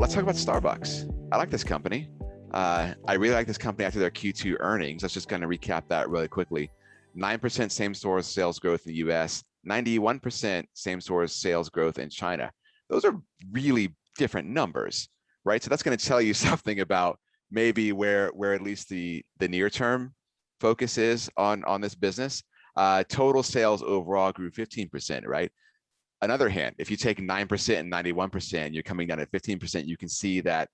let's talk about Starbucks. I like this company. I really like this company after their Q2 earnings. Let's just kind of recap that really quickly. 9% same-store sales growth in the US, 91% same-store sales growth in China. Those are really different numbers, right? So that's going to tell you something about maybe where at least the near-term focus is on this business. Total sales overall grew 15%, right? On the other hand, if you take 9% and 91%, you're coming down at 15%, you can see that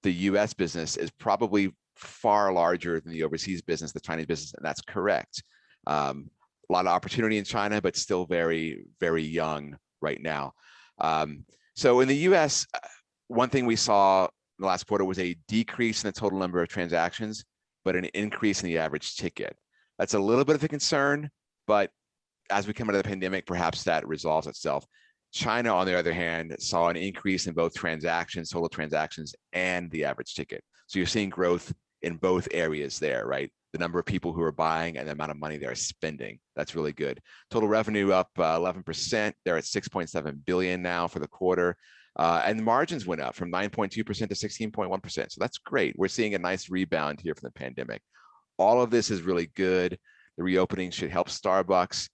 the US business is probably far larger than the overseas business, the Chinese business, and that's correct. A lot of opportunity in China, but still very, very young right now. So in the US, one thing we saw in the last quarter was a decrease in the total number of transactions, but an increase in the average ticket. That's a little bit of a concern, but as we come out of the pandemic, perhaps that resolves itself. China, on the other hand, saw an increase in both transactions, total transactions, and the average ticket. So you're seeing growth in both areas there, right? The number of people who are buying and the amount of money they're spending. That's really good. Total revenue up 11%. They're at 6.7 billion now for the quarter. And the margins went up from 9.2% to 16.1%. So that's great. We're seeing a nice rebound here from the pandemic. All of this is really good. The reopening should help Starbucks.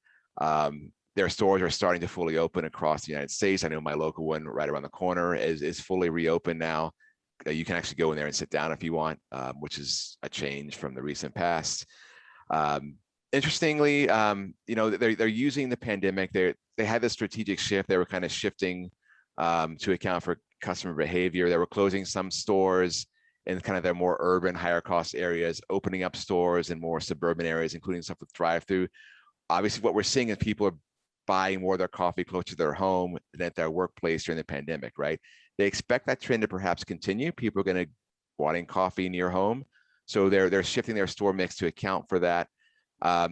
Their stores are starting to fully open across the United States. I know my local one right around the corner is fully reopened now. You can actually go in there and sit down if you want, which is a change from the recent past. Interestingly, they're using the pandemic. They had this strategic shift. They were kind of shifting to account for customer behavior. They were closing some stores in kind of their more urban, higher cost areas, opening up stores in more suburban areas, including stuff with drive-through. Obviously, what we're seeing is people are buying more of their coffee close to their home than at their workplace during the pandemic, right? They expect that trend to perhaps continue. People are going to wanting coffee near home. So they're shifting their store mix to account for that.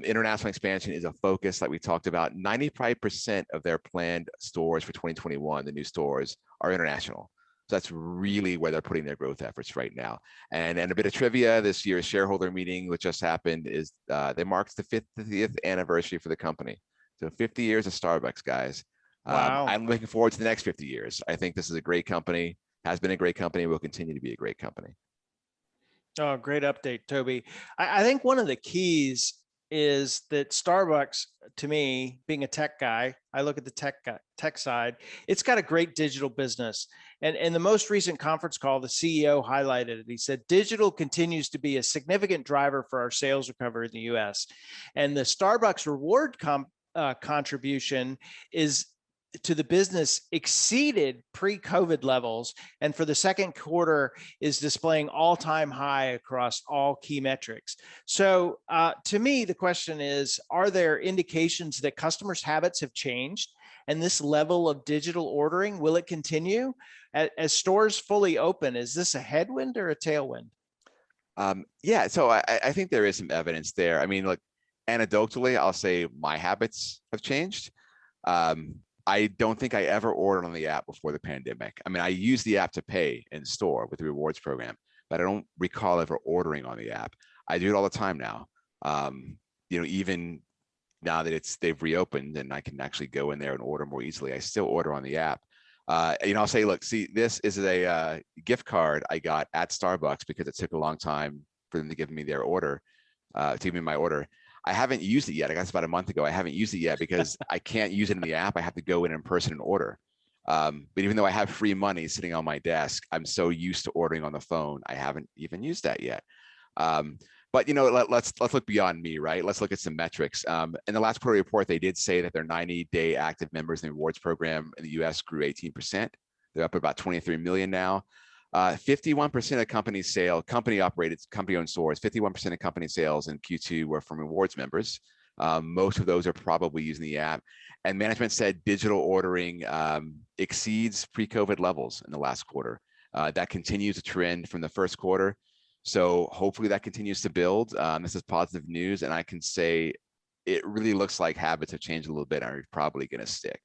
International expansion is a focus like we talked about. 95% of their planned stores for 2021, the new stores, are international. So that's really where they're putting their growth efforts right now. And a bit of trivia, this year's shareholder meeting, which just happened, is they marked the 50th anniversary for the company. So 50 years of Starbucks, guys. Wow. I'm looking forward to the next 50 years. I think this is a great company, has been a great company, will continue to be a great company. Oh, great update, Toby. I think one of the keys is that Starbucks, to me, being a tech guy, I look at the tech side, it's got a great digital business. And in the most recent conference call, the CEO highlighted it. He said, digital continues to be a significant driver for our sales recovery in the US. And the Starbucks reward contribution is to the business exceeded pre-COVID levels, and for the second quarter is displaying all-time high across all key metrics. So to me, the question is, are there indications that customers' habits have changed? And this level of digital ordering, will it continue? As stores fully open, is this a headwind or a tailwind? Yeah, so I think there is some evidence there. I mean, look, anecdotally, I'll say my habits have changed. I don't think I ever ordered on the app before the pandemic. I mean, I use the app to pay in store with the rewards program, but I don't recall ever ordering on the app. I do it all the time now. Even now that they've reopened and I can actually go in there and order more easily, I still order on the app. I'll say, look, see, this is a gift card I got at Starbucks because it took a long time for them to give me their order, to give me my order. I haven't used it yet. I guess about a month ago. I haven't used it yet because I can't use it in the app. I have to go in person and order. But even though I have free money sitting on my desk, I'm so used to ordering on the phone. I haven't even used that yet. But let's look beyond me, right? Let's look at some metrics. In the last quarterly report, they did say that their 90-day active members in the rewards program in the US grew 18%. They're up about 23 million now. 51% of company-operated, company-owned stores, 51% of company sales in Q2 were from rewards members. Most of those are probably using the app. And management said digital ordering exceeds pre-COVID levels in the last quarter. That continues a trend from the first quarter. So hopefully that continues to build. This is positive news. And I can say it really looks like habits have changed a little bit and are probably going to stick.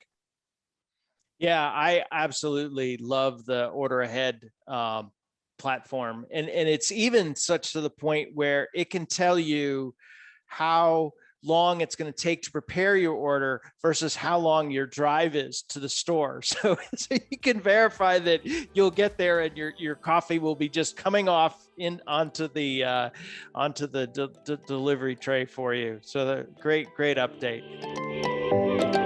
Yeah, I absolutely love the order ahead platform. And it's even such to the point where it can tell you how long it's going to take to prepare your order versus how long your drive is to the store. So you can verify that you'll get there and your coffee will be just coming off onto the delivery tray for you. So great update.